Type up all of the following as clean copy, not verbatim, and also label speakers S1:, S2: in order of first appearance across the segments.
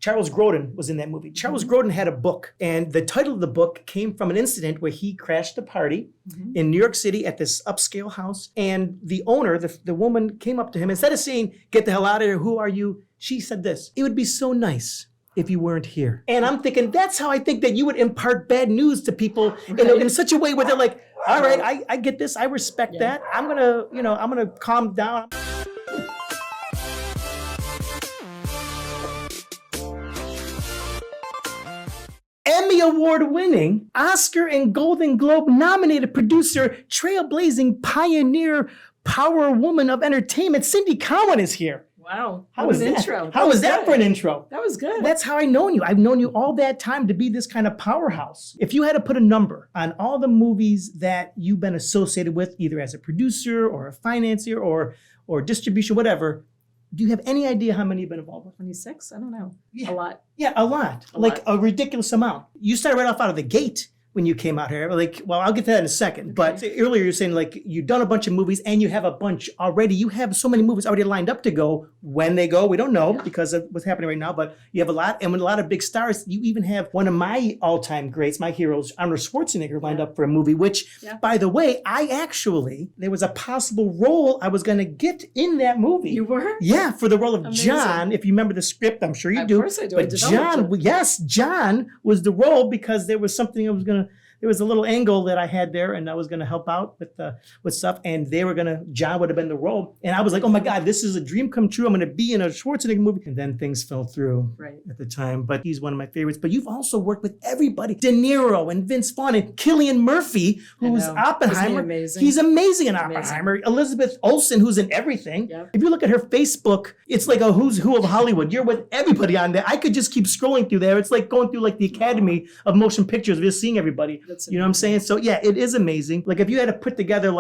S1: Charles Grodin was in that movie. Charles Grodin had a book, and the title of the book came from an incident where he crashed a party in New York City at this upscale house, and the owner, the woman, came up to him. Instead of saying, "Get the hell out of here, who are you?" she said this: "It would be so nice if you weren't here." And I'm thinking, that's how I think that you would impart bad news to people in such a way where they're like, all right, I get this, I respect that. I'm gonna calm down. Emmy Award-winning, Oscar and Golden Globe nominated producer, trailblazing pioneer, power woman of entertainment, Cindy Cowan is here.
S2: Wow.
S1: How was that?
S2: Intro.
S1: How was that for an intro?
S2: That was good.
S1: That's how I've known you. I've known you all that time to be this kind of powerhouse. If you had to put a number on all the movies that you've been associated with, either as a producer or a financier or distribution, whatever, do you have any idea how many you've been involved with?
S2: 26? I don't know.
S1: Yeah.
S2: A lot.
S1: Yeah, a lot. A ridiculous amount. You started right off out of the gate when you came out here. Well, I'll get to that in a second. But earlier you're saying you've done a bunch of movies and you have a bunch already. You have so many movies already lined up to go. When they go, we don't know because of what's happening right now. But you have a lot. And with a lot of big stars, you even have one of my all-time greats, my heroes, Arnold Schwarzenegger, lined up for a movie, which, by the way, there was a possible role I was going to get in that movie.
S2: You were?
S1: Yeah, for the role of John. If you remember the script, I'm sure you do.
S2: Of course I do.
S1: But John was the role because there was something there was a little angle that I had there, and I was going to help out with stuff, and John would have been the role. And I was like, oh my God, this is a dream come true. I'm going to be in a Schwarzenegger movie. And then things fell through at the time. But he's one of my favorites. But you've also worked with everybody. DeNiro and Vince Vaughn and Cillian Murphy, who's Oppenheimer. He's amazing in Oppenheimer. Elizabeth Olsen, who's in everything. Yep. If you look at her Facebook, it's like a who's who of Hollywood. You're with everybody on there. I could just keep scrolling through there. It's like going through the Academy of Motion Pictures, just seeing everybody. You know what I'm saying? So yeah, it is amazing. If you had to put together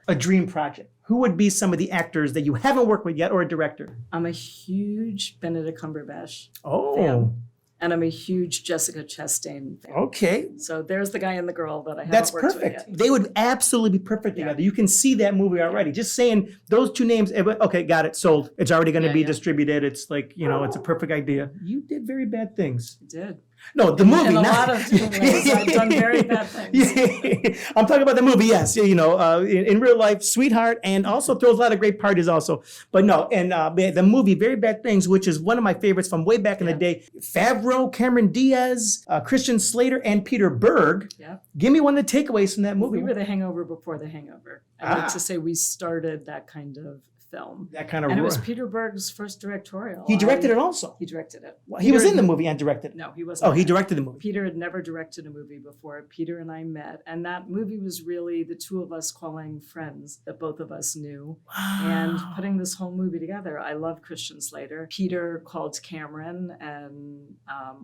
S1: a dream project, who would be some of the actors that you haven't worked with yet or a director?
S2: I'm a huge Benedict Cumberbatch
S1: fan.
S2: And I'm a huge Jessica Chastain fan.
S1: Okay.
S2: So there's the guy and the girl that I haven't worked with yet.
S1: That's perfect. They would absolutely be perfect together. You can see that movie already. Just saying those two names, okay, got it, sold. It's already going to be distributed. It's it's a perfect idea. You did very bad things.
S2: I did.
S1: No, the movie.
S2: In a lot of different ways, I've done very bad things.
S1: I'm talking about the movie, yes. In real life, sweetheart, and also throws a lot of great parties also. But no, and the movie, Very Bad Things, which is one of my favorites from way back in the day. Favreau, Cameron Diaz, Christian Slater, and Peter Berg. Yeah. Give me one of the takeaways from that movie.
S2: We were the Hangover before the Hangover. I like to say we started that kind of film. And it was Peter Berg's first directorial.
S1: He directed it also.
S2: He directed it.
S1: Well, he was in the movie and directed it.
S2: No, he wasn't.
S1: Oh, he directed the movie.
S2: Peter had never directed a movie before. Peter and I met, and that movie was really the two of us calling friends that both of us knew and putting this whole movie together. I love Christian Slater. Peter called Cameron, and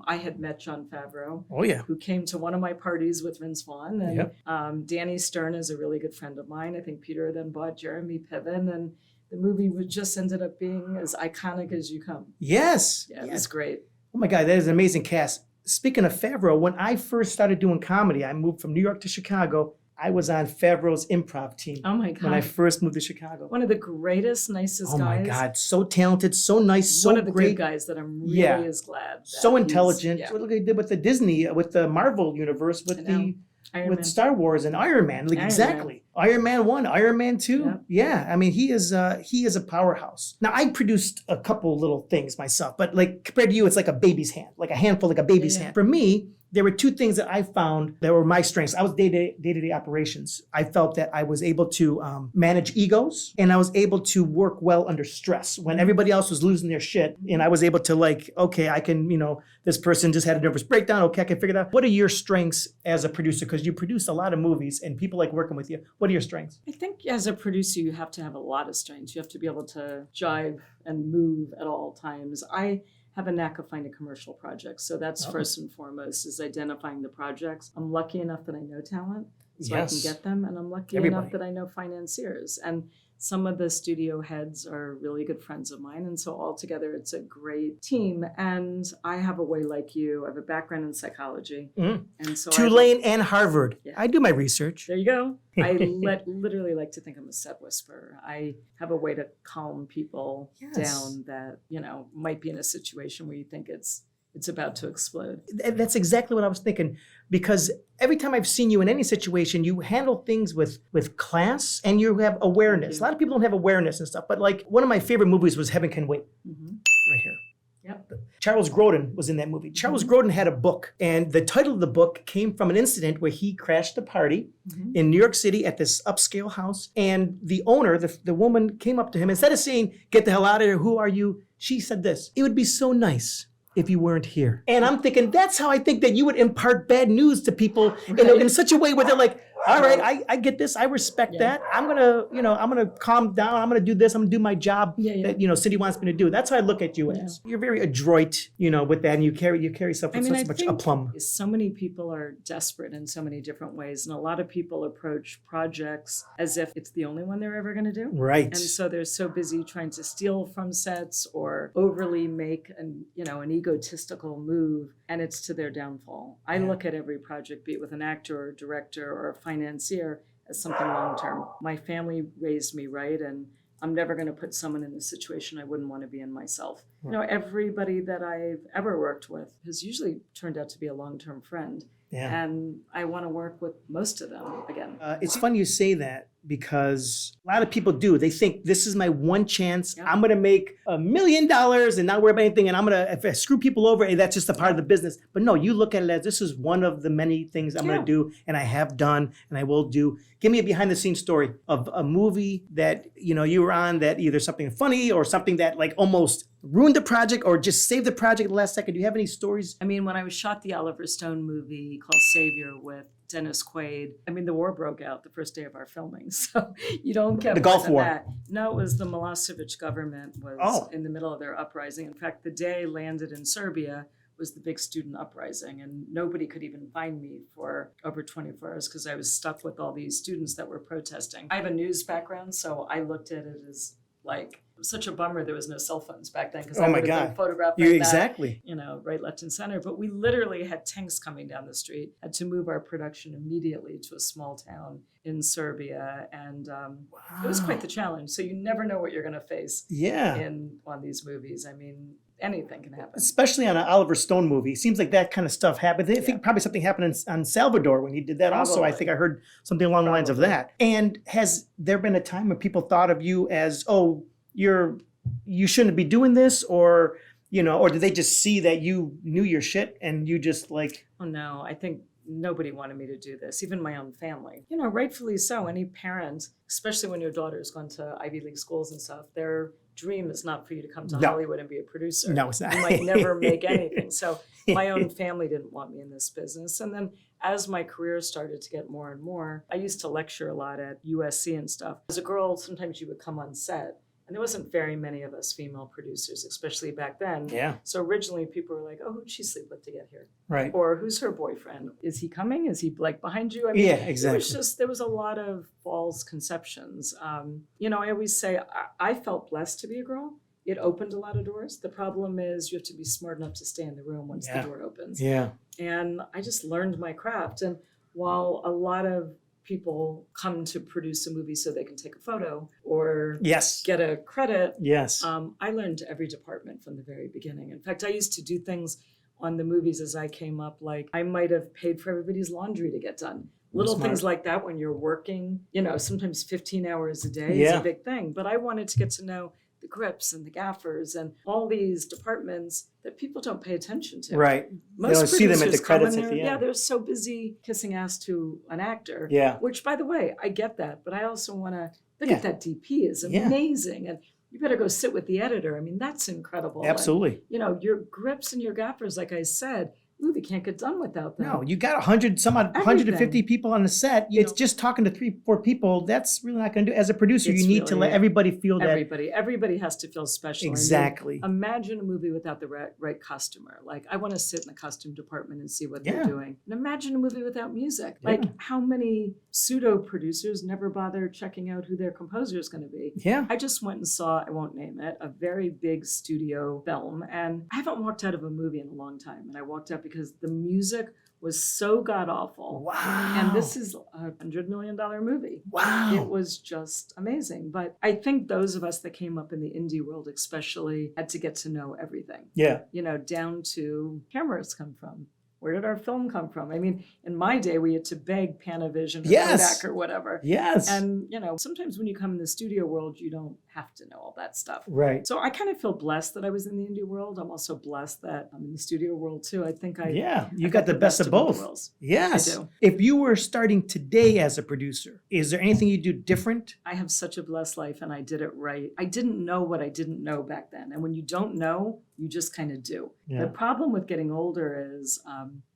S2: I had met Jon Favreau, who came to one of my parties with Vince Vaughn. And Danny Stern is a really good friend of mine. I think Peter then bought Jeremy Piven, and the movie just ended up being as iconic as you come.
S1: Yes.
S2: Yeah, it was great.
S1: Oh my God, that is an amazing cast. Speaking of Favreau, when I first started doing comedy, I moved from New York to Chicago. I was on Favreau's improv team.
S2: Oh my God.
S1: When I first moved to Chicago.
S2: One of the greatest, nicest guys.
S1: Oh my God, so talented, so nice, so great.
S2: One of the good guys that I'm really is glad.
S1: So intelligent. What they did with the Disney, with the Marvel universe, with Star Wars and Iron Man. Exactly. Iron Man 1, Iron Man 2. Yeah. I mean, he is a powerhouse. Now, I produced a couple little things myself, but compared to you, it's like a baby's hand, like a handful, like a baby's hand. For me, there were two things that I found that were my strengths. I was day-to-day operations. I felt that I was able to manage egos, and I was able to work well under stress when everybody else was losing their shit. And I was able to okay, I can, this person just had a nervous breakdown. Okay, I can figure it out. What are your strengths as a producer? Because you produce a lot of movies and people like working with you. What are your strengths?
S2: I think as a producer, you have to have a lot of strengths. You have to be able to jive and move at all times. I have a knack of finding commercial projects. So that's first and foremost, is identifying the projects. I'm lucky enough that I know talent, so I can get them. And I'm lucky enough that I know financiers. And some of the studio heads are really good friends of mine. And so altogether, it's a great team. And I have a way like you. I have a background in psychology. And so
S1: Tulane and Harvard. Yeah. I do my research.
S2: There you go. I literally like to think I'm a set whisperer. I have a way to calm people down that, might be in a situation where you think it's it's about to explode.
S1: That's exactly what I was thinking, because every time I've seen you in any situation, you handle things with class and you have awareness. A lot of people don't have awareness and stuff, but like one of my favorite movies was Heaven Can Wait. Right here.
S2: Yep.
S1: Charles Grodin was in that movie. Charles Grodin had a book, and the title of the book came from an incident where he crashed a party in New York City at this upscale house. And the owner, the woman, came up to him. Instead of saying, "Get the hell out of here, who are you?" she said this: "It would be so nice if you weren't here." And I'm thinking, that's how I think that you would impart bad news to people in such a way where they're like, all right, I get this. I respect that. I'm gonna calm down. I'm gonna do this. I'm gonna do my job that, Cindy wants me to do. That's how I look at you as. You're very adroit, with that, and you carry stuff with such much aplomb.
S2: So many people are desperate in so many different ways, and a lot of people approach projects as if it's the only one they're ever gonna do.
S1: Right.
S2: And so they're so busy trying to steal from sets or overly make an egotistical move, and it's to their downfall. I look at every project, be it with an actor or a director or a financier, as something long-term. My family raised me right, and I'm never going to put someone in a situation I wouldn't want to be in myself. Right. Everybody that I've ever worked with has usually turned out to be a long-term friend. Yeah. And I want to work with most of them again.
S1: It's funny you say that, because a lot of people do. They think, this is my one chance. I'm going to make $1 million and not worry about anything. And if I screw people over, that's just a part of the business. But no, you look at it as, this is one of the many things I'm going to do, and I have done, and I will do. Give me a behind the scenes story of a movie that, you were on, that either something funny or something that like almost ruined the project or just saved the project at the last second. Do you have any stories?
S2: I mean, when I was shot the Oliver Stone movie called Savior with Dennis Quaid, the war broke out the first day of our filming, so you don't get
S1: the Gulf War.
S2: That. No, it was the Milosevic government was in the middle of their uprising. In fact, the day I landed in Serbia was the big student uprising, and nobody could even find me for over 24 hours because I was stuck with all these students that were protesting. I have a news background, so I looked at it as like, it was such a bummer there was no cell phones back then, because I would have been photographed like
S1: exactly.
S2: that, right, left, and center. But we literally had tanks coming down the street, had to move our production immediately to a small town in Serbia, and it was quite the challenge. So you never know what you're going to face on these movies. Anything can happen. Especially
S1: on an Oliver Stone movie. It seems like that kind of stuff happened. I think probably something happened on Salvador when he did that also. I think I heard something along the lines of that. And has there been a time when people thought of you as, you shouldn't be doing this, or did they just see that you knew your shit and you just like...
S2: Oh no, I think nobody wanted me to do this, even my own family. Rightfully so. Any parent, especially when your daughter's gone to Ivy League schools and stuff, their dream is not for you to come to Hollywood and be a producer.
S1: No, it's not.
S2: You might never make anything. So my own family didn't want me in this business. And then as my career started to get more and more, I used to lecture a lot at USC and stuff. As a girl, sometimes you would come on set, and there wasn't very many of us female producers, especially back then.
S1: Yeah.
S2: So originally people were like, oh, who'd she sleep with to get here?
S1: Right.
S2: Or who's her boyfriend? Is he coming? Is he like behind you?
S1: Yeah, exactly.
S2: There was a lot of false conceptions. I always say I felt blessed to be a girl. It opened a lot of doors. The problem is you have to be smart enough to stay in the room once the door opens.
S1: Yeah.
S2: And I just learned my craft. And while a lot of people come to produce a movie so they can take a photo or get a credit.
S1: Yes.
S2: I learned every department from the very beginning. In fact, I used to do things on the movies as I came up, like I might have paid for everybody's laundry to get done. Little things like that when you're working, sometimes 15 hours a day is a big thing. But I wanted to get to know the grips and the gaffers and all these departments that people don't pay attention to.
S1: Right.
S2: Most
S1: they don't see them at the credits
S2: at
S1: the end.
S2: Yeah, they're so busy kissing ass to an actor.
S1: Yeah.
S2: Which, by the way, I get that, but I also want to look at that DP is amazing. And you better go sit with the editor. That's incredible.
S1: Absolutely.
S2: And, your grips and your gaffers, like I said, movie can't get done without them.
S1: No, you got 150 people on the set. It's just talking to 3-4 people. That's really not going to do. As a producer, you need to let everybody feel that.
S2: Everybody has to feel special.
S1: Exactly.
S2: Imagine a movie without the right customer. Like, I want to sit in the costume department and see what they're doing. And imagine a movie without music. Like, how many pseudo producers never bother checking out who their composer is going to be?
S1: Yeah.
S2: I just went and saw, I won't name it, a very big studio film, and I haven't walked out of a movie in a long time. And I walked out because because the music was so god awful.
S1: Wow.
S2: And this is $100 million movie.
S1: Wow.
S2: It was just amazing. But I think those of us that came up in the indie world especially had to get to know everything.
S1: Yeah.
S2: Down to cameras come from. Where did our film come from? I mean, in my day, we had to beg Panavision or
S1: Yes.
S2: Kodak or whatever.
S1: Yes.
S2: And, sometimes when you come in the studio world, you don't have to know all that stuff.
S1: Right.
S2: So I kind of feel blessed that I was in the indie world. I'm also blessed that I'm in the studio world too. I think
S1: you got the best of both.
S2: worlds.
S1: Yes.
S2: I do.
S1: If you were starting today as a producer, is there anything you do different?
S2: I have such a blessed life and I did it right. I didn't know what I didn't know back then. And when you don't know, you just kind of do.
S1: Yeah.
S2: The problem with getting older is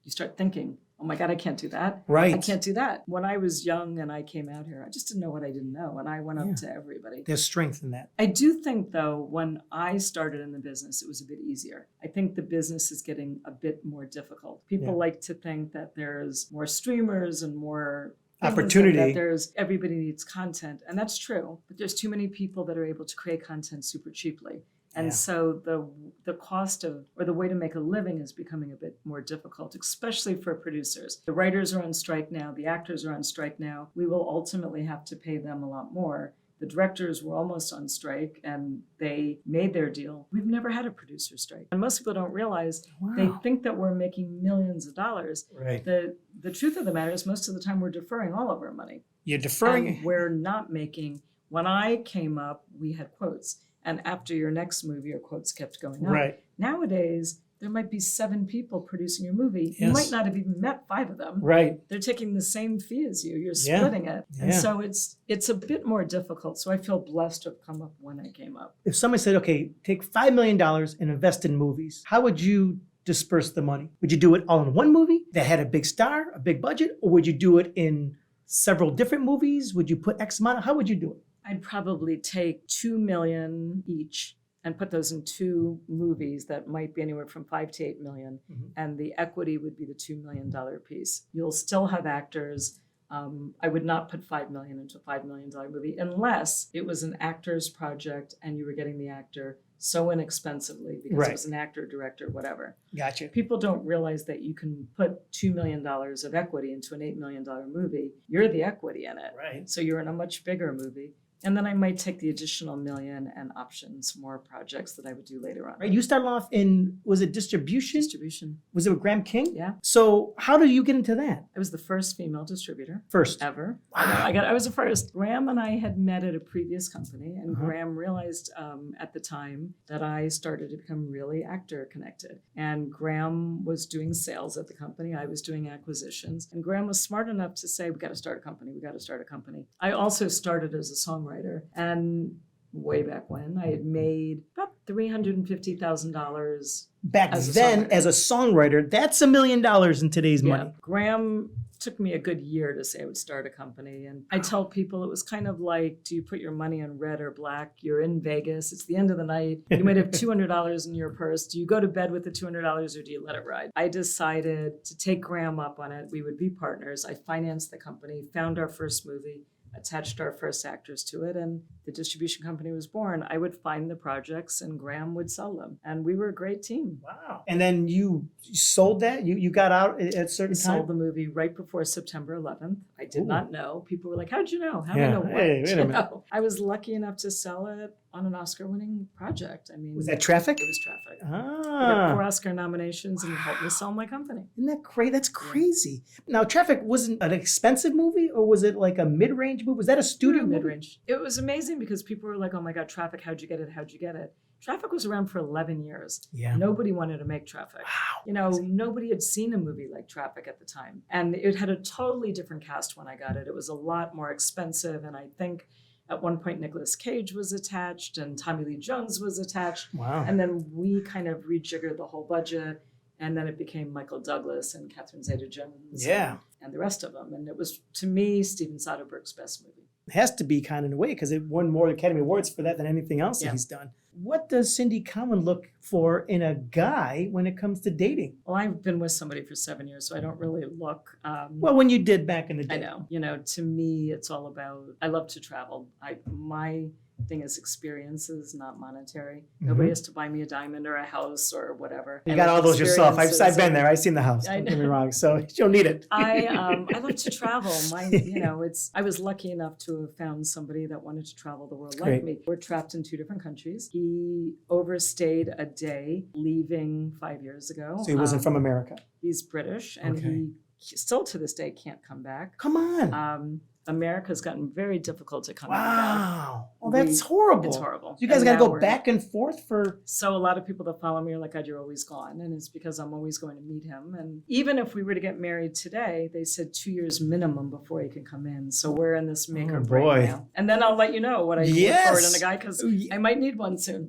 S2: you start thinking, oh my God, I can't do that.
S1: Right.
S2: I can't do that. When I was young and I came out here, I just didn't know what I didn't know. And I went up to everybody.
S1: There's strength in that.
S2: I do think, though, when I started in the business, it was a bit easier. I think the business is getting a bit more difficult. People like to think that there's more streamers and more
S1: opportunity.
S2: That everybody needs content. And that's true. But there's too many people that are able to create content super cheaply. And so the cost of, or the way to make a living is becoming a bit more difficult, especially for producers. The writers are on strike now. The actors are on strike now. We will ultimately have to pay them a lot more. The directors were almost on strike and they made their deal. We've never had a producer strike. And most people don't realize, they think that we're making millions of dollars.
S1: Right.
S2: The truth of the matter is most of the time we're deferring all of our money.
S1: You're deferring.
S2: And we're not making, when I came up, we had quotes. And after your next movie, your quotes kept going up.
S1: Right.
S2: Nowadays, there might be 7 people producing your movie. You might not have even met 5 of them.
S1: Right.
S2: They're taking the same fee as you. You're splitting it. And so it's a bit more difficult. So I feel blessed to have come up when I came up.
S1: If somebody said, okay, take $5 million and invest in movies, how would you disperse the money? Would you do it all in one movie that had a big star, a big budget? Or would you do it in several different movies? Would you put X amount? How would you do it?
S2: I'd probably take $2 million each and put those in 2 movies that might be anywhere from $5 to $8 million.
S1: Mm-hmm.
S2: And the equity would be the $2 million piece. You'll still have actors. I would not put $5 million into a $5 million movie unless it was an actor's project and you were getting the actor so inexpensively because it was an actor, director, whatever.
S1: Gotcha.
S2: People don't realize that you can put $2 million of equity into an $8 million movie. You're the equity in it.
S1: Right.
S2: So you're in a much bigger movie. And then I might take the additional $1 million and option some more projects that I would do later on.
S1: Right. You started off in, was it distribution?
S2: Distribution.
S1: Was it with Graham King?
S2: Yeah.
S1: So how did you get into that?
S2: I was the first female distributor.
S1: First.
S2: Ever.
S1: Wow.
S2: I was the first. Graham and I had met at a previous company, and Graham realized at the time that I started to become really actor connected. And Graham was doing sales at the company. I was doing acquisitions. And Graham was smart enough to say, we got to start a company. We got to start a company. I also started as a songwriter. And way back when, I had made about $350,000.
S1: Back then, as a songwriter, that's $1 million in today's money.
S2: Graham took me a good year to say I would start a company. And I tell people it was kind of like, do you put your money on red or black? You're in Vegas. It's the end of the night. You might have $200 in your purse. Do you go to bed with the $200 or do you let it ride? I decided to take Graham up on it. We would be partners. I financed the company, found our first movie, attached our first actors to it, and the distribution company was born. I would find the projects and Graham would sell them. And we were a great team.
S1: Wow. And then you sold that? You got out at a certain time?
S2: Sold the movie right before September 11th. I did not know. People were like, how'd you know? How did
S1: Yeah.
S2: I know what?
S1: Hey, wait a minute.
S2: know? I was lucky enough to sell it on an Oscar-winning project. I mean,
S1: Was that Traffic?
S2: It was Traffic. I got 4
S1: Ah.
S2: Oscar nominations and helped me sell my company.
S1: Isn't that crazy? That's crazy. Now, Traffic wasn't an expensive movie, or was it like a mid-range movie? Was that a studio movie?
S2: Mid-range. It was amazing because people were like, oh my God, Traffic, how'd you get it? How'd you get it? Traffic was around for 11 years.
S1: Yeah.
S2: Nobody wanted to make Traffic.
S1: Wow.
S2: You know, nobody had seen a movie like Traffic at the time. And it had a totally different cast when I got it. It was a lot more expensive. And I think at one point, Nicolas Cage was attached and Tommy Lee Jones was attached.
S1: Wow.
S2: And then we kind of rejiggered the whole budget. And then it became Michael Douglas and Catherine Zeta-Jones and the rest of them. And it was, to me, Steven Soderbergh's best movie.
S1: It has to be kind of in a way because it won more Academy Awards for that than anything else that he's done. What does Cindy Cowan look for in a guy when it comes to dating?
S2: Well, I've been with somebody for 7 years, so I don't really look.
S1: Well, when you did back in the day.
S2: I know. You know, to me, it's all about, I love to travel. My thing is experiences, not monetary. Nobody has to buy me a diamond or a house or whatever.
S1: You
S2: I
S1: got
S2: like
S1: all those yourself. I've
S2: experiences.
S1: been there. I've seen the house.
S2: I
S1: Don't get me
S2: know.
S1: wrong. So you don't need it.
S2: I love to travel. I was lucky enough to have found somebody that wanted to travel the world like
S1: Great.
S2: me. We're trapped in 2 different countries. He overstayed a day leaving 5 years ago.
S1: So he wasn't from America.
S2: He's British, and
S1: Okay.
S2: he still to this day can't come back.
S1: Come on.
S2: America's gotten very difficult to come back.
S1: Wow. Oh, that's horrible.
S2: It's horrible.
S1: You guys
S2: And
S1: got to
S2: now
S1: go
S2: we're-
S1: back and forth for.
S2: So a lot of people that follow me are like, God, you're always gone. And it's because I'm always going to meet him. And even if we were to get married today, they said 2 years minimum before he can come in. So we're in this make or break
S1: boy.
S2: now. And then I'll let you know what I look forward in a guy, because I might need one soon.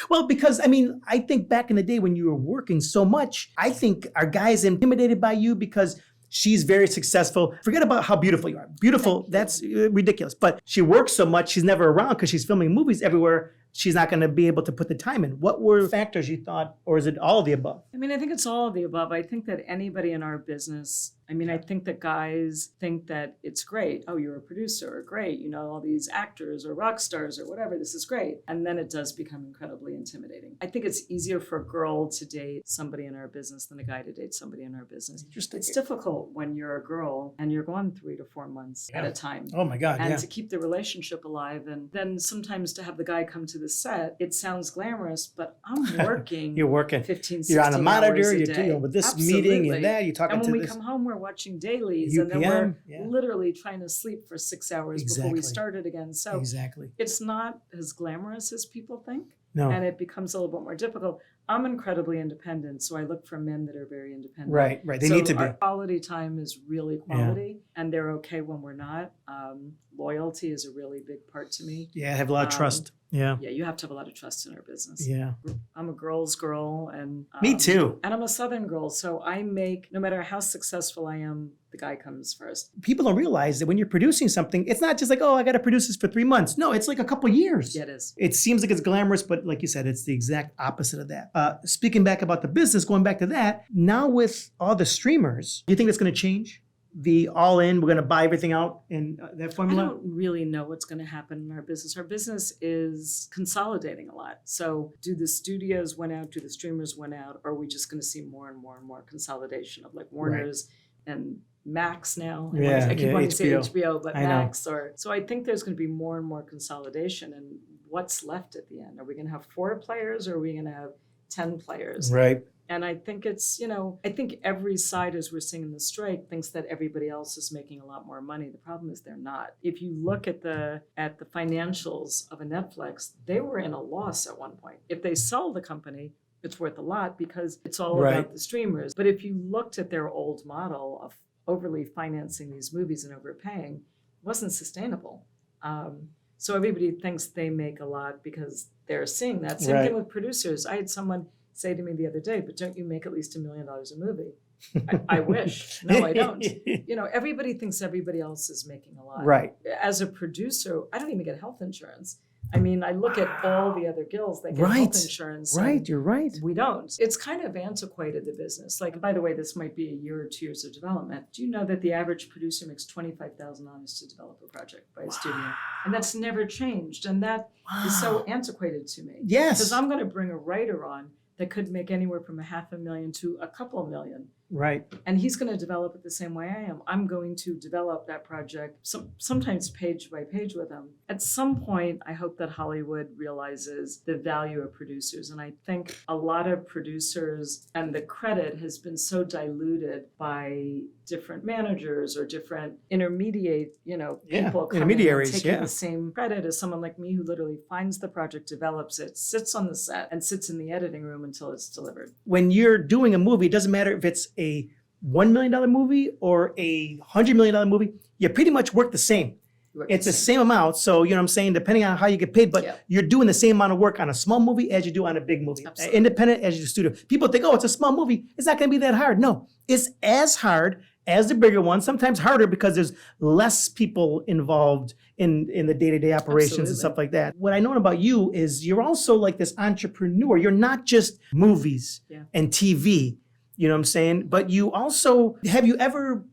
S1: Well, because I think back in the day when you were working so much, I think our guys intimidated by you because she's very successful. Forget about how beautiful you are. Beautiful, that's ridiculous. But she works so much, she's never around because she's filming movies everywhere. She's not going to be able to put the time in. What were factors you thought, or is it all of the above?
S2: I mean, I think it's all of the above. I think that anybody in our business, I think that guys think that it's great. Oh, you're a producer, great. You know, all these actors or rock stars or whatever, this is great. And then it does become incredibly intimidating. I think it's easier for a girl to date somebody in our business than a guy to date somebody in our business.
S1: Interesting.
S2: It's difficult when you're a girl and you're gone 3 to 4 months at a time.
S1: Oh my God,
S2: And
S1: yeah.
S2: to keep the relationship alive. And then sometimes to have the guy come to the set, it sounds glamorous, but I'm working.
S1: You're working.
S2: 15, 16
S1: You're on a monitor,
S2: hours a
S1: you're
S2: day.
S1: dealing with this meeting and
S2: Absolutely.
S1: that, you're talking
S2: And when
S1: to
S2: we
S1: this.
S2: come home, we're watching dailies, and then we're
S1: UPM, yeah.
S2: literally trying to sleep for 6 hours before we
S1: Exactly.
S2: start it again. So
S1: Exactly.
S2: it's not as glamorous as people think,
S1: No.
S2: and it becomes a little bit more difficult. I'm incredibly independent, so I look for men that are very independent.
S1: Right. They
S2: So
S1: need to be.
S2: Our quality time is really quality, and they're okay when we're not. Loyalty is a really big part to me.
S1: Yeah, I have a lot of trust. Yeah.
S2: Yeah, you have to have a lot of trust in our business.
S1: Yeah.
S2: I'm a girl's girl, and
S1: Me too.
S2: And I'm a Southern girl, so I make, no matter how successful I am, the guy comes first.
S1: People don't realize that when you're producing something, it's not just like, oh, I got to produce this for 3 months. No, it's like a couple years.
S2: Yeah, it is.
S1: It seems like it's glamorous, but like you said, it's the exact opposite of that. Speaking back about the business, going back to that, now with all the streamers, do you think that's going to change? The all in, we're going to buy everything out in that
S2: I
S1: formula?
S2: don't really know what's going to happen in our business. Our business is consolidating a lot. So do the studios win out? Do the streamers win out? Or are we just going to see more and more and more consolidation of like Warner's and Max now?
S1: Yeah,
S2: I keep wanting to say
S1: HBO.
S2: HBO, but
S1: I know.
S2: Max. So I think there's going to be more and more consolidation. And what's left at the end? Are we going to have 4 players, or are we going to have 10 players?
S1: Right.
S2: And I think it's, I think every side, as we're seeing in the strike, thinks that everybody else is making a lot more money. The problem is they're not. If you look at the financials of a Netflix, they were in a loss at one point. If they sell the company, it's worth a lot because it's all
S1: Right.
S2: about the streamers. But if you looked at their old model of overly financing these movies and overpaying, it wasn't sustainable. So everybody thinks they make a lot because they're seeing that. Same
S1: Right.
S2: thing with producers. I had someone say to me the other day, but don't you make at least $1 million a movie? I wish. No, I don't. Everybody thinks everybody else is making a lot.
S1: Right.
S2: As a producer, I don't even get health insurance. I mean, I look at all the other guilds that get
S1: Right.
S2: health insurance. and
S1: Right. You're right.
S2: We don't. It's kind of antiquated, the business. Like, by the way, this might be a year or 2 years of development. Do you know that the average producer makes $25,000 to develop a project by a studio? And that's never changed. And that is so antiquated to me.
S1: Yes.
S2: Because I'm going to bring a writer on that could make anywhere from $500,000 to a couple of million.
S1: Right.
S2: And he's going to develop it the same way I am. I'm going to develop that project, sometimes page by page with him. At some point, I hope that Hollywood realizes the value of producers. And I think a lot of producers and the credit has been so diluted by different managers or different intermediate, people coming
S1: intermediaries,
S2: and taking
S1: yeah.
S2: the same credit as someone like me who literally finds the project, develops it, sits on the set, and sits in the editing room until it's delivered.
S1: When you're doing a movie, it doesn't matter if it's a $1 million movie or a $100 million movie, you pretty much work the same. It's the same amount. So, you know what I'm saying? Depending on how you get paid, but
S2: Yeah.
S1: you're doing the same amount of work on a small movie as you do on a big movie.
S2: Absolutely.
S1: Independent as you do studio. People think, oh, it's a small movie. It's not going to be that hard. No, it's as hard as the bigger one, sometimes harder because there's less people involved in the day-to-day operations
S2: Absolutely.
S1: and stuff like that. What I know about you is you're also like this entrepreneur. You're not just movies
S2: Yeah.
S1: and TV, you know what I'm saying? But you also, have you ever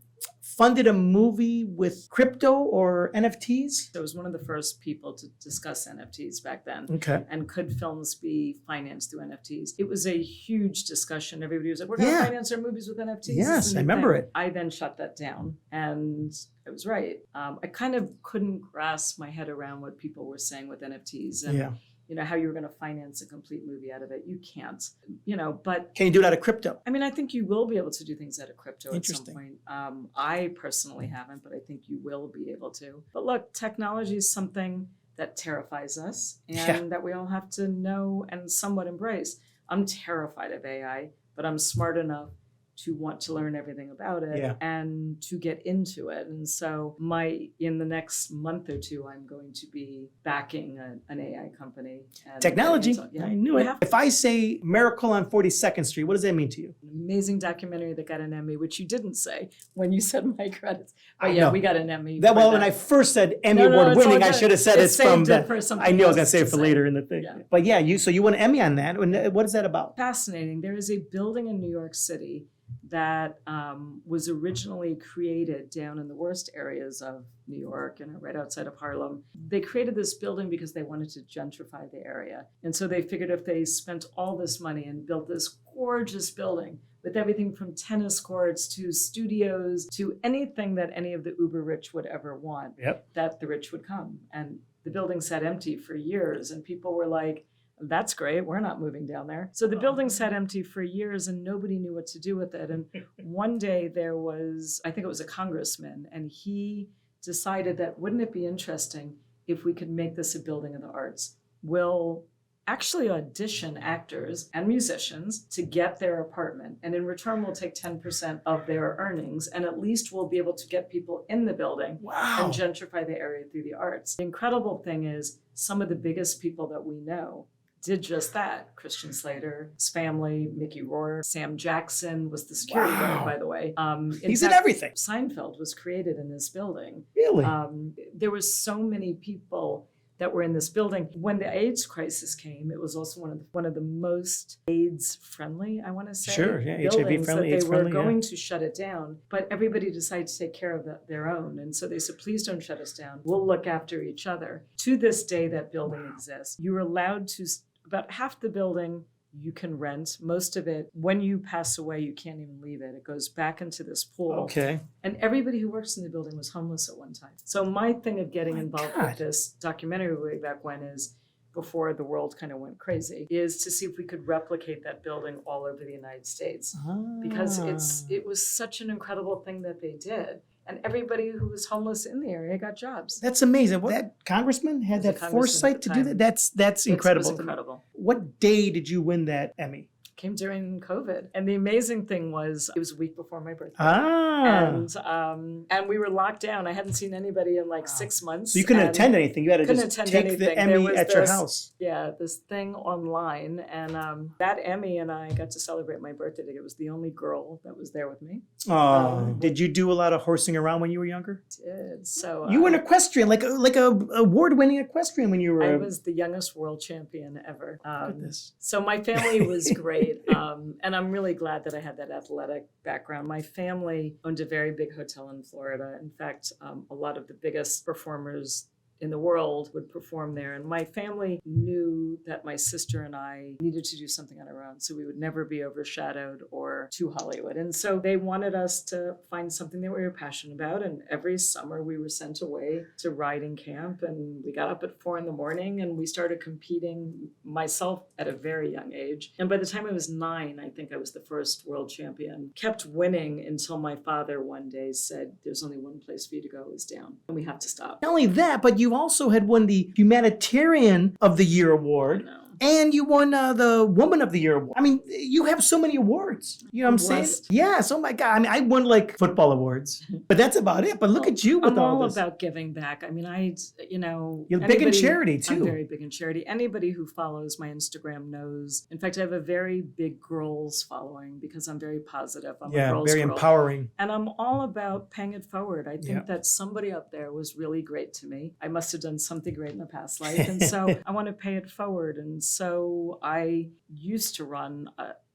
S1: funded a movie with crypto or NFTs?
S2: I was one of the first people to discuss NFTs back then.
S1: Okay.
S2: And could films be financed through NFTs? It was a huge discussion. Everybody was like, we're going to finance our movies with NFTs.
S1: Yes, I remember it.
S2: I then shut that down. And I was right. I kind of couldn't grasp my head around what people were saying with NFTs. And how you were going to finance a complete movie out of it. You can't, but...
S1: Can you do it out of crypto?
S2: I mean, I think you will be able to do things out of crypto at some point. I personally haven't, but I think you will be able to. But look, technology is something that terrifies us and that we all have to know and somewhat embrace. I'm terrified of AI, but I'm smart enough to want to learn everything about it and to get into it. And so in the next month or two, I'm going to be backing an AI company. And
S1: technology. I knew it. If I say Miracle on 42nd Street, what does that mean to you?
S2: An amazing documentary that got an Emmy, which you didn't say when you said my credits. But we got an Emmy.
S1: When I first said Emmy Award winning, I should have said it's from that. I knew I was going to say it for later in the thing. Yeah. But you won an Emmy on that. What is that about?
S2: Fascinating. There is a building in New York City that was originally created down in the worst areas of New York and right outside of Harlem. They created this building because they wanted to gentrify the area. And so they figured if they spent all this money and built this gorgeous building with everything from tennis courts to studios to anything that any of the uber rich would ever want, that the rich would come. And the building sat empty for years and people were like, that's great. We're not moving down there. So the building sat empty for years and nobody knew what to do with it. And one day there was, I think it was a congressman, and he decided that wouldn't it be interesting if we could make this a building of the arts? We'll actually audition actors and musicians to get their apartment. And in return, we'll take 10% of their earnings. And at least we'll be able to get people in the building and gentrify the area through the arts. The incredible thing is some of the biggest people that we know did just that. Christian Slater, his family, Mickey Rourke, Sam Jackson was the security guard, by the way.
S1: He's in everything.
S2: Seinfeld was created in this building.
S1: Really?
S2: There were so many people that were in this building. When the AIDS crisis came, it was also one of the most AIDS friendly, I want to say,
S1: HIV friendly,
S2: that they were going to shut it down, but everybody decided to take care of their own. And so they said, please don't shut us down. We'll look after each other. To this day, that building exists. You were allowed to, about half the building you can rent. Most of it, when you pass away, you can't even leave it. It goes back into this pool.
S1: Okay.
S2: And everybody who works in the building was homeless at one time. So my thing of getting involved with this documentary way back when is, before the world kind of went crazy, is to see if we could replicate that building all over the United States. Because it was such an incredible thing that they did. And everybody who was homeless in the area got jobs.
S1: That's amazing. That congressman had that foresight to do that? That's incredible.
S2: It was incredible.
S1: What day did you win that Emmy?
S2: Came during COVID. And the amazing thing was, it was a week before my birthday. And we were locked down. I hadn't seen anybody in like 6 months.
S1: So you couldn't attend anything. You had to just take the Emmy at your house.
S2: Yeah, this thing online. And that Emmy and I got to celebrate my birthday. It was the only girl that was there with me.
S1: Did you do a lot of horsing around when you were younger?
S2: Did. So
S1: you were an equestrian, like a award-winning equestrian when you were.
S2: I was the youngest world champion ever. Goodness. So my family was great. And I'm really glad that I had that athletic background. My family owned a very big hotel in Florida. In fact, a lot of the biggest performers in the world would perform there. And my family knew that my sister and I needed to do something on our own, so we would never be overshadowed or too Hollywood. And so they wanted us to find something that we were passionate about. And every summer we were sent away to riding camp, and we got up at 4 a.m. and we started competing, myself at a very young age. And by the time I was 9, I think I was the first world champion. Kept winning until my father one day said, there's only one place for you to go, is down, and we have to stop.
S1: Not only that, but you also had won the Humanitarian of the Year award. And you won the Woman of the Year award. I mean, you have so many awards. You know what I'm saying? Yes. Oh my God. I mean, I won like football awards, but that's about it. But look at you with all this.
S2: I'm all about giving back. I mean,
S1: you're big in charity too.
S2: I'm very big in charity. Anybody who follows my Instagram knows. In fact, I have a very big girls following because I'm very positive. I'm a girls
S1: very
S2: girl.
S1: Empowering.
S2: And I'm all about paying it forward. I think that somebody up there was really great to me. I must have done something great in the past life. And so I want to pay it forward. And so I used to run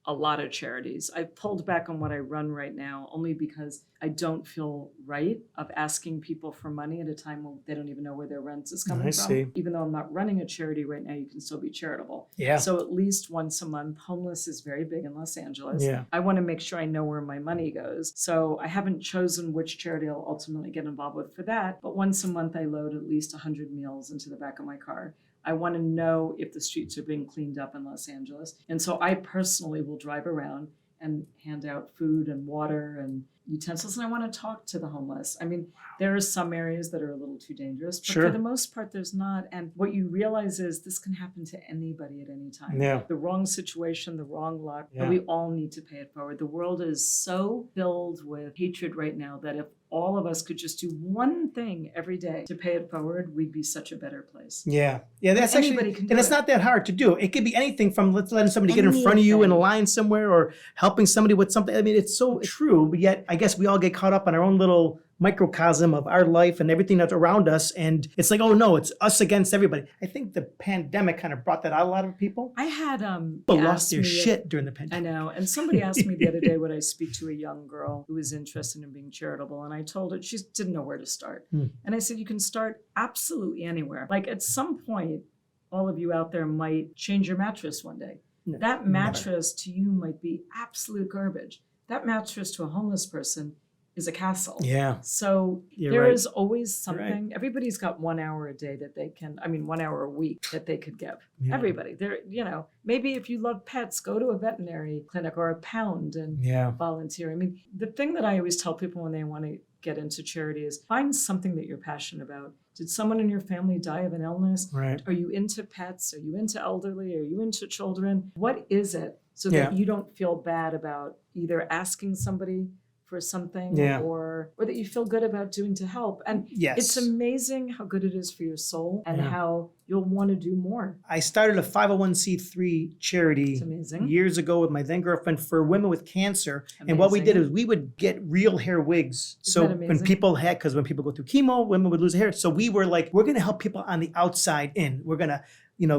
S2: a a lot of charities. I've pulled back on what I run right now only because I don't feel right of asking people for money at a time when they don't even know where their rent is coming
S1: I
S2: from.
S1: see.
S2: Even though I'm not running a charity right now, you can still be charitable.
S1: Yeah.
S2: So at least once a month, homeless is very big in Los Angeles.
S1: Yeah.
S2: I want to make sure I know where my money goes. So I haven't chosen which charity I'll ultimately get involved with for that. But once a month, I load at least 100 meals into the back of my car. I want to know if the streets are being cleaned up in Los Angeles. And so I personally will drive around and hand out food and water and utensils. And I want to talk to the homeless. I mean, there are some areas that are a little too dangerous, but
S1: Sure.
S2: for the most part, there's not. And what you realize is this can happen to anybody at any time.
S1: Yeah.
S2: The wrong situation, the wrong luck,
S1: Yeah.
S2: and we all need to pay it forward. The world is so filled with hatred right now that if all of us could just do one thing every day to pay it forward, we'd be such a better place.
S1: Yeah. Yeah, that's
S2: Anybody
S1: actually,
S2: can do
S1: and it's
S2: it.
S1: not that hard to do. It could be anything from letting somebody get in front of you in a
S2: Anything.
S1: line somewhere or helping somebody with something. I mean, it's so true, but yet I guess we all get caught up in our own little microcosm of our life and everything that's around us. And it's like, oh no, it's us against everybody. I think the pandemic kind of brought that out a lot of people.
S2: I had
S1: People
S2: asked
S1: lost their
S2: me-
S1: shit during the
S2: I
S1: pandemic.
S2: know. And somebody asked me the other day, would I speak to a young girl who was interested in being charitable? And I told her she didn't know where to start. And I said, you can start absolutely anywhere. Like at some point, all of you out there might change your mattress one day.
S1: No,
S2: That
S1: never.
S2: mattress to you might be absolute garbage. That mattress to a homeless person is a castle.
S1: Yeah.
S2: So
S1: You're
S2: there
S1: right.
S2: is always
S1: You're right.
S2: something. Everybody's got 1 hour a day that they can, 1 hour a week that they could give.
S1: Yeah.
S2: Everybody. Maybe if you love pets, go to a veterinary clinic or a pound and
S1: Yeah.
S2: volunteer. I mean, the thing that I always tell people when they want to get into charity is find something that you're passionate about. Did someone in your family die of an illness?
S1: Right.
S2: Are you into pets? Are you into elderly? Are you into children? What is it so that
S1: Yeah.
S2: you don't feel bad about either asking somebody for something
S1: Yeah.
S2: or that you feel good about doing to help? And
S1: Yes.
S2: it's amazing how good it is for your soul and
S1: Yeah.
S2: how you'll want to do more.
S1: I started a 501c3 charity
S2: It's amazing.
S1: years ago with my then girlfriend for women with cancer. And what we did
S2: Amazing.
S1: is we would get real hair wigs. So
S2: that
S1: when
S2: amazing?
S1: people because when people go through chemo, women would lose hair. So we were like, we're going to help people on the outside in. We're going to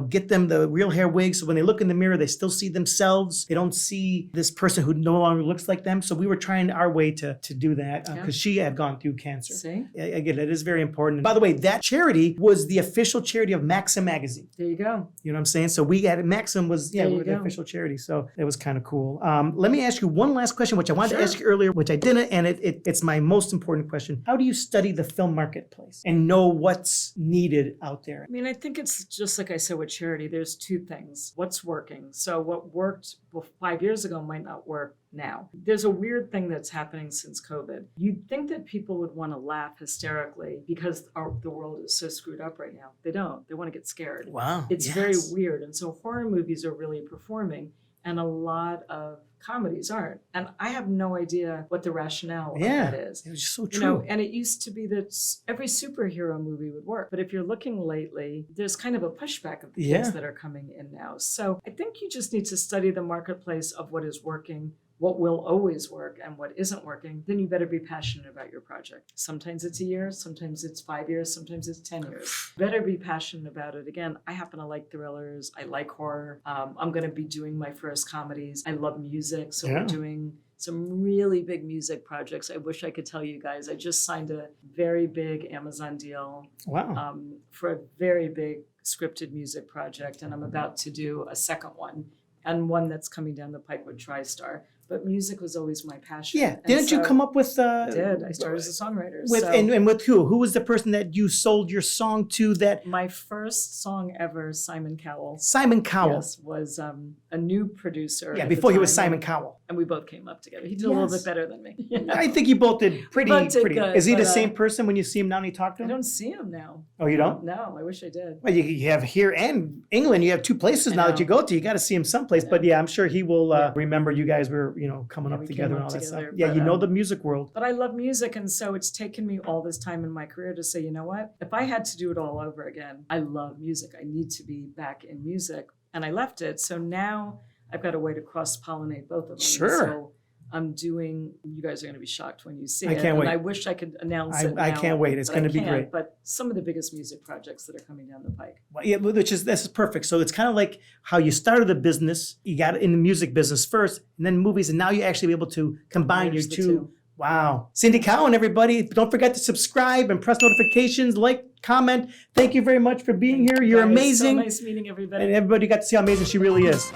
S1: get them the real hair wigs. So when they look in the mirror, they still see themselves. They don't see this person who no longer looks like them. So we were trying our way to do that
S2: Yeah.
S1: because she had gone through cancer.
S2: See?
S1: Again, it is very important. By the way, that charity was the official charity of Maxim magazine.
S2: There you go.
S1: You know what I'm saying? So we had Maxim was
S2: There
S1: we
S2: you
S1: were the
S2: go.
S1: official charity. So it was kind of cool. Let me ask you one last question, which I wanted to
S2: Sure.
S1: ask you earlier, which I didn't, and it's my most important question. How do you study the film marketplace and know what's needed out there?
S2: I think it's just like I said with charity, there's two things. What's working? So what worked 5 years ago might not work now. There's a weird thing that's happening since COVID. You'd think that people would want to laugh hysterically because the world is so screwed up right now. They don't. They want to get scared.
S1: Wow.
S2: It's
S1: yes.
S2: very weird. And so horror movies are really performing and a lot of comedies aren't. And I have no idea what the rationale
S1: Yeah.
S2: of that is.
S1: It was just so true.
S2: And it used to be that every superhero movie would work. But if you're looking lately, there's kind of a pushback of the
S1: Yeah.
S2: kids that are coming in now. So I think you just need to study the marketplace of what is working, what will always work, and what isn't working. Then you better be passionate about your project. Sometimes it's a year, sometimes it's 5 years, sometimes it's 10 years. Better be passionate about it. Again, I happen to like thrillers. I like horror. I'm going to be doing my first comedies. I love music. So
S1: Yeah.
S2: we're doing some really big music projects. I wish I could tell you guys. I just signed a very big Amazon deal
S1: Wow.
S2: for a very big scripted music project. And I'm about to do a second one and one that's coming down the pike with TriStar. But music was always my passion.
S1: Yeah.
S2: And
S1: Didn't you
S2: so
S1: come up with
S2: I did. I started as a songwriter.
S1: with
S2: so
S1: and with who? Who was the person that you sold your song to that
S2: my first song ever, Simon Cowell.
S1: Simon Cowell?
S2: Yes, was a new producer.
S1: Yeah,
S2: at the
S1: before he was
S2: time,
S1: Simon Cowell.
S2: and we both came up together. He did a little
S1: Yes.
S2: bit better than me.
S1: I think you both did pretty.
S2: Both did
S1: pretty.
S2: good,
S1: Is he the
S2: but,
S1: same person when you see him now and you talk to
S2: I
S1: him?
S2: don't see him now.
S1: Oh, you don't?
S2: No, I wish I did.
S1: Well, you have here and England. You have two places
S2: I
S1: now that
S2: know.
S1: you go to. You got to see him someplace.
S2: Yeah.
S1: But yeah, I'm sure he will
S2: Yeah.
S1: remember you guys were coming
S2: Yeah,
S1: up
S2: we
S1: together
S2: came
S1: and
S2: up
S1: all that stuff.
S2: together,
S1: Yeah,
S2: but,
S1: you know the music world.
S2: But I love music, and so it's taken me all this time in my career to say, you know what? If I had to do it all over again, I love music. I need to be back in music, and I left it. So now I've got a way to cross-pollinate both of them.
S1: Sure.
S2: So I'm doing. You guys are going to be shocked when you see
S1: I
S2: it.
S1: can't wait.
S2: And I wish I could announce it.
S1: I
S2: now,
S1: can't wait. It's
S2: but
S1: going
S2: I
S1: to be
S2: can't.
S1: great.
S2: But some of the biggest music projects that are coming down the pike.
S1: Well, yeah, this is perfect. So it's kind of like how you started the business. You got in the music business first, and then movies, and now you actually be able to combine
S2: There's
S1: your
S2: the
S1: two. Wow. Cindy Cowan, everybody. Don't forget to subscribe and press notifications, like, comment. Thank you very much for being here. You're
S2: Guys,
S1: amazing.
S2: So nice meeting everybody.
S1: And everybody got to see how amazing she really is.